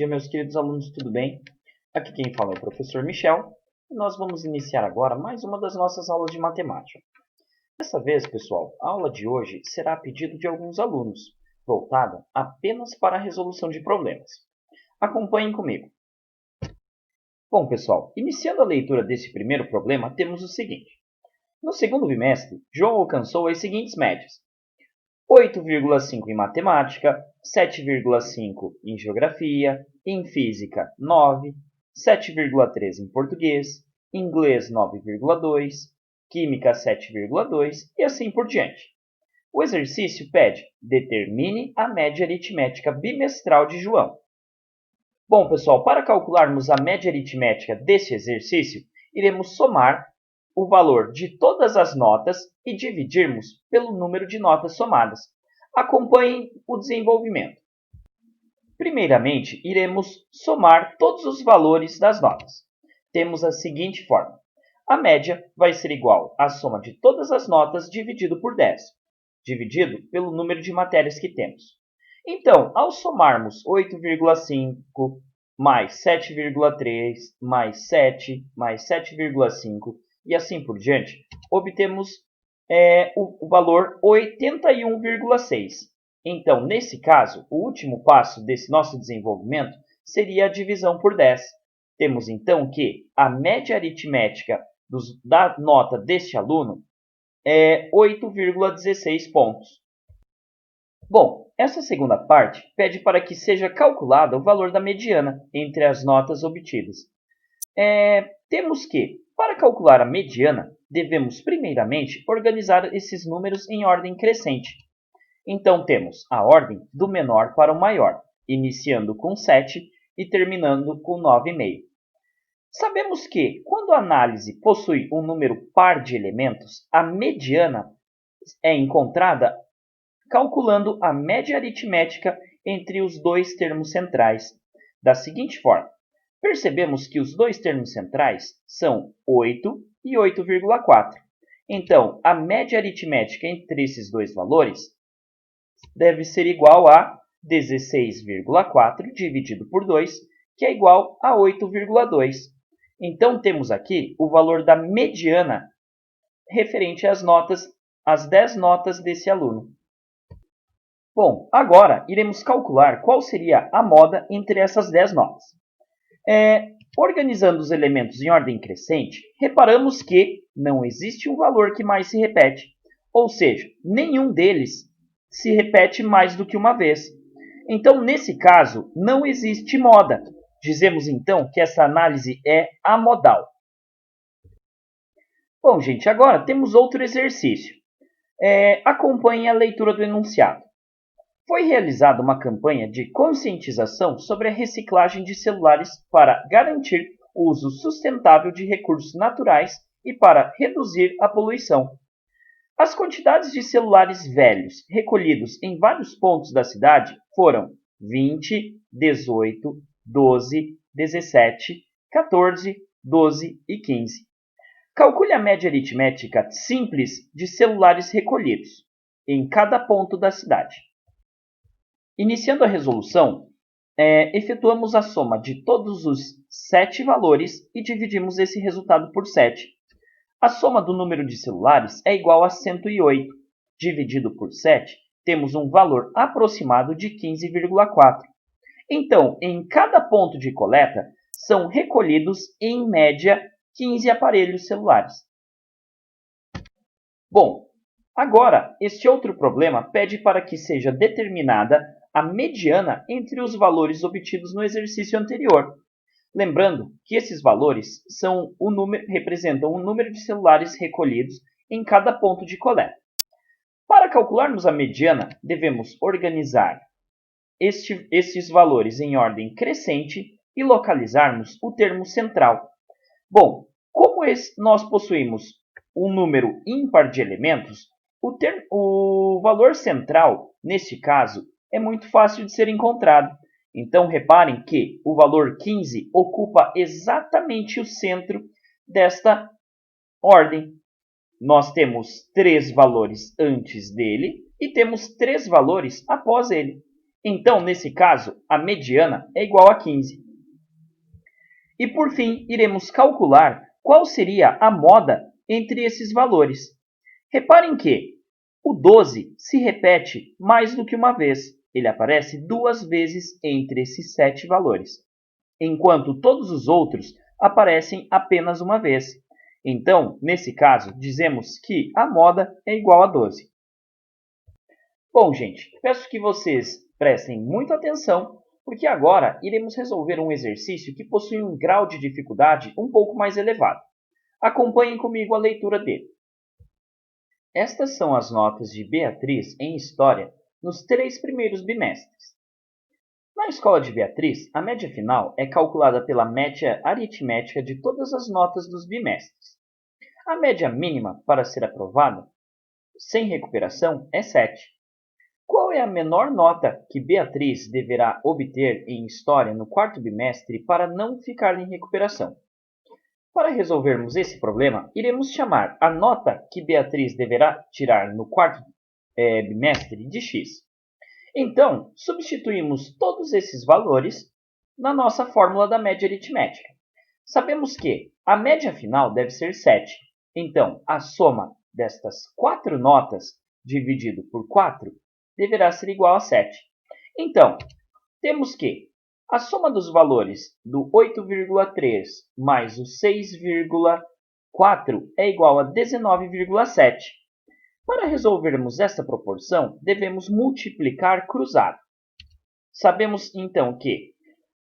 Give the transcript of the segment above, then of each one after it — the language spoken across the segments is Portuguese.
dia, meus queridos alunos, tudo bem? Aqui quem fala é o professor Michel e nós vamos iniciar agora mais uma das nossas aulas de matemática. Dessa vez, pessoal, a aula de hoje será a pedido de alguns alunos, voltada apenas para a resolução de problemas. Acompanhem comigo. Bom, pessoal, iniciando a leitura desse primeiro problema, temos o seguinte. No segundo bimestre, João alcançou as seguintes médias: 8,5 em matemática, 7,5 em geografia, em física 9, 7,3 em português, inglês 9,2, química 7,2 e assim por diante. O exercício pede: determine a média aritmética bimestral de João. Bom, pessoal, para calcularmos a média aritmética desse exercício, iremos somar o valor de todas as notas e dividirmos pelo número de notas somadas. Acompanhem o desenvolvimento. Primeiramente, iremos somar todos os valores das notas. Temos a seguinte forma. A média vai ser igual à soma de todas as notas dividido por 10, dividido pelo número de matérias que temos. Então, ao somarmos 8,5 mais 7,3 mais 7 mais 7,5 e assim por diante, obtemos o valor 81,6. Então, nesse caso, o último passo desse nosso desenvolvimento seria a divisão por 10. Temos então que a média aritmética da nota deste aluno é 8,16 pontos. Bom, essa segunda parte pede para que seja calculado o valor da mediana entre as notas obtidas. Temos que, para calcular a mediana, devemos primeiramente organizar esses números em ordem crescente. Então temos a ordem do menor para o maior, iniciando com 7 e terminando com 9,5. Sabemos que, quando a análise possui um número par de elementos, a mediana é encontrada calculando a média aritmética entre os dois termos centrais, da seguinte forma. Percebemos que os dois termos centrais são 8 e 8,4. Então, a média aritmética entre esses dois valores deve ser igual a 16,4 dividido por 2, que é igual a 8,2. Então, temos aqui o valor da mediana referente às 10 notas desse aluno. Bom, agora iremos calcular qual seria a moda entre essas 10 notas. Organizando os elementos em ordem crescente, reparamos que não existe um valor que mais se repete, ou seja, nenhum deles se repete mais do que uma vez. Então, nesse caso, não existe moda. Dizemos então que essa análise é amodal. Bom, gente, agora temos outro exercício. Acompanhe a leitura do enunciado. Foi realizada uma campanha de conscientização sobre a reciclagem de celulares para garantir o uso sustentável de recursos naturais e para reduzir a poluição. As quantidades de celulares velhos recolhidos em vários pontos da cidade foram 20, 18, 12, 17, 14, 12 e 15. Calcule a média aritmética simples de celulares recolhidos em cada ponto da cidade. Iniciando a resolução, efetuamos a soma de todos os 7 valores e dividimos esse resultado por 7. A soma do número de celulares é igual a 108. Dividido por 7, temos um valor aproximado de 15,4. Então, em cada ponto de coleta, são recolhidos, em média, 15 aparelhos celulares. Bom, agora, este outro problema pede para que seja determinada a mediana entre os valores obtidos no exercício anterior. Lembrando que esses valores representam o número de celulares recolhidos em cada ponto de coleta. Para calcularmos a mediana, devemos organizar estes valores em ordem crescente e localizarmos o termo central. Bom, como nós possuímos um número ímpar de elementos, o valor central, neste caso, é muito fácil de ser encontrado. Então, reparem que o valor 15 ocupa exatamente o centro desta ordem. Nós temos 3 valores antes dele e temos 3 valores após ele. Então, nesse caso, a mediana é igual a 15. E por fim, iremos calcular qual seria a moda entre esses valores. Reparem que o 12 se repete mais do que uma vez. Ele aparece duas vezes entre esses 7 valores, enquanto todos os outros aparecem apenas uma vez. Então, nesse caso, dizemos que a moda é igual a 12. Bom, gente, peço que vocês prestem muita atenção, porque agora iremos resolver um exercício que possui um grau de dificuldade um pouco mais elevado. Acompanhem comigo a leitura dele. Estas são as notas de Beatriz em História nos 3 primeiros bimestres. Na escola de Beatriz, a média final é calculada pela média aritmética de todas as notas dos bimestres. A média mínima para ser aprovada, sem recuperação, é 7. Qual é a menor nota que Beatriz deverá obter em História no quarto bimestre para não ficar em recuperação? Para resolvermos esse problema, iremos chamar a nota que Beatriz deverá tirar no quarto bimestre de x. Então, substituímos todos esses valores na nossa fórmula da média aritmética. Sabemos que a média final deve ser 7. Então, a soma destas 4 notas dividido por 4 deverá ser igual a 7. Então, temos que a soma dos valores do 8,3 mais o 6,4 é igual a 19,7. Para resolvermos esta proporção, devemos multiplicar cruzado. Sabemos então que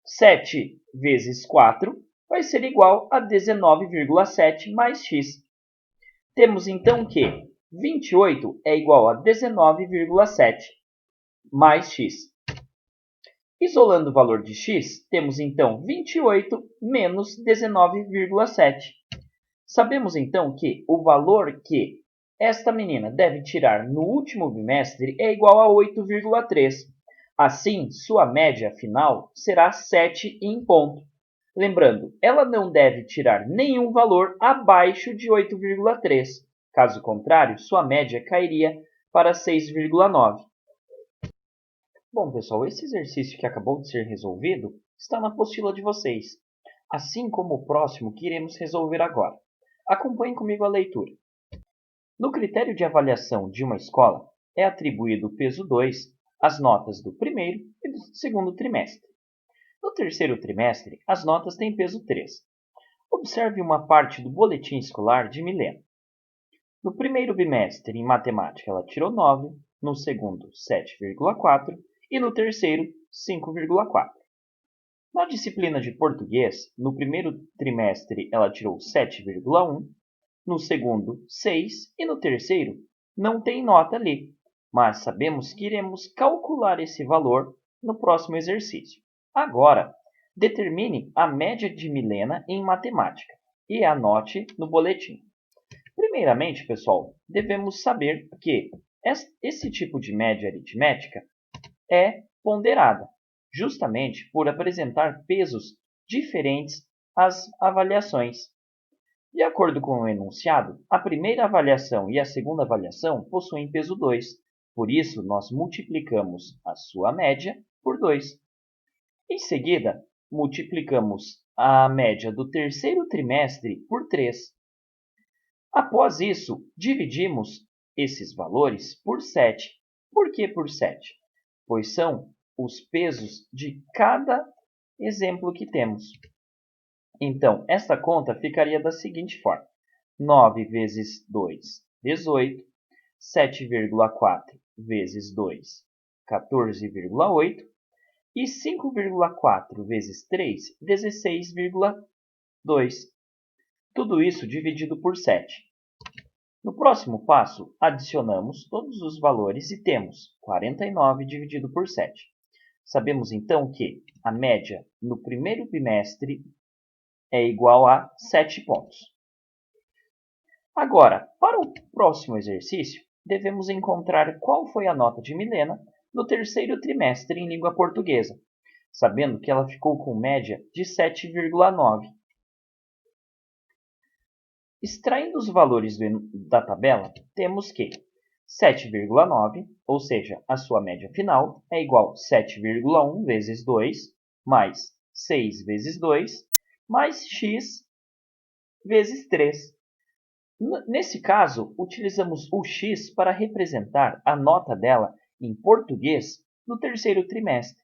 7 vezes 4 vai ser igual a 19,7 mais x. Temos então que 28 é igual a 19,7 mais x. Isolando o valor de x, temos então 28 menos 19,7. Sabemos então que o valor que esta menina deve tirar no último bimestre é igual a 8,3. Assim, sua média final será 7 em ponto. Lembrando, ela não deve tirar nenhum valor abaixo de 8,3. Caso contrário, sua média cairia para 6,9. Bom, pessoal, esse exercício que acabou de ser resolvido está na apostila de vocês, assim como o próximo que iremos resolver agora. Acompanhem comigo a leitura. No critério de avaliação de uma escola, é atribuído o peso 2 às notas do primeiro e do segundo trimestre. No terceiro trimestre, as notas têm peso 3. Observe uma parte do boletim escolar de Milena. No primeiro bimestre, em matemática, ela tirou 9, no segundo, 7,4 e no terceiro, 5,4. Na disciplina de português, no primeiro trimestre ela tirou 7,1, no segundo, 6 e no terceiro não tem nota ali, mas sabemos que iremos calcular esse valor no próximo exercício. Agora, determine a média de Milena em matemática e anote no boletim. Primeiramente, pessoal, devemos saber que esse tipo de média aritmética é ponderada, justamente por apresentar pesos diferentes às avaliações. De acordo com o enunciado, a primeira avaliação e a segunda avaliação possuem peso 2, por isso nós multiplicamos a sua média por 2. Em seguida, multiplicamos a média do terceiro trimestre por 3. Após isso, dividimos esses valores por 7. Por que por 7? Pois são os pesos de cada exemplo que temos. Então, esta conta ficaria da seguinte forma. 9 vezes 2, 18. 7,4 vezes 2, 14,8. E 5,4 vezes 3, 16,2. Tudo isso dividido por 7. No próximo passo, adicionamos todos os valores e temos 49 dividido por 7. Sabemos então que a média no primeiro bimestre é igual a 7 pontos. Agora, para o próximo exercício, devemos encontrar qual foi a nota de Milena no terceiro trimestre em língua portuguesa, sabendo que ela ficou com média de 7,9. Extraindo os valores da tabela, temos que 7,9, ou seja, a sua média final é igual a 7,1 vezes 2, mais 6 vezes 2, mais x vezes 3. Nesse caso, utilizamos o x para representar a nota dela em português no terceiro trimestre.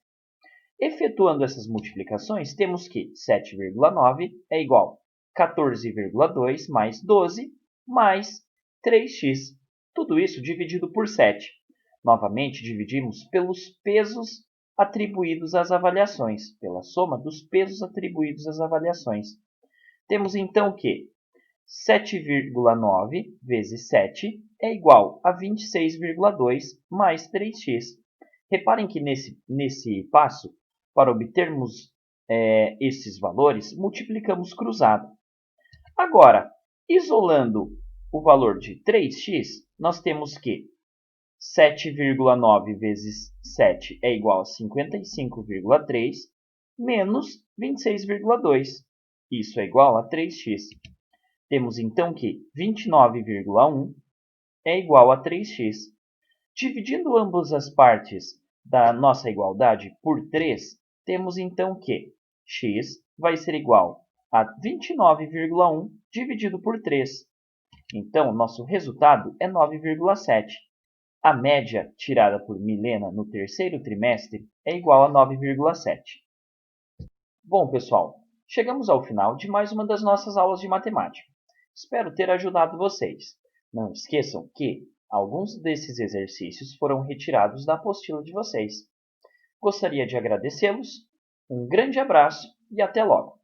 Efetuando essas multiplicações, temos que 7,9 é igual a 14,2 mais 12 mais 3x. Tudo isso dividido por 7. Novamente, dividimos pelos pesos atribuídos às avaliações, pela soma dos pesos atribuídos às avaliações. Temos então que 7,9 vezes 7 é igual a 26,2 mais 3x. Reparem que nesse passo, para obtermos esses valores, multiplicamos cruzado. Agora, isolando o valor de 3x, nós temos que 7,9 vezes 7 é igual a 55,3 menos 26,2. Isso é igual a 3x. Temos então que 29,1 é igual a 3x. Dividindo ambas as partes da nossa igualdade por 3, temos então que x vai ser igual a 29,1 dividido por 3. Então, nosso resultado é 9,7. A média tirada por Milena no terceiro trimestre é igual a 9,7. Bom, pessoal, chegamos ao final de mais uma das nossas aulas de matemática. Espero ter ajudado vocês. Não esqueçam que alguns desses exercícios foram retirados da apostila de vocês. Gostaria de agradecê-los, um grande abraço e até logo!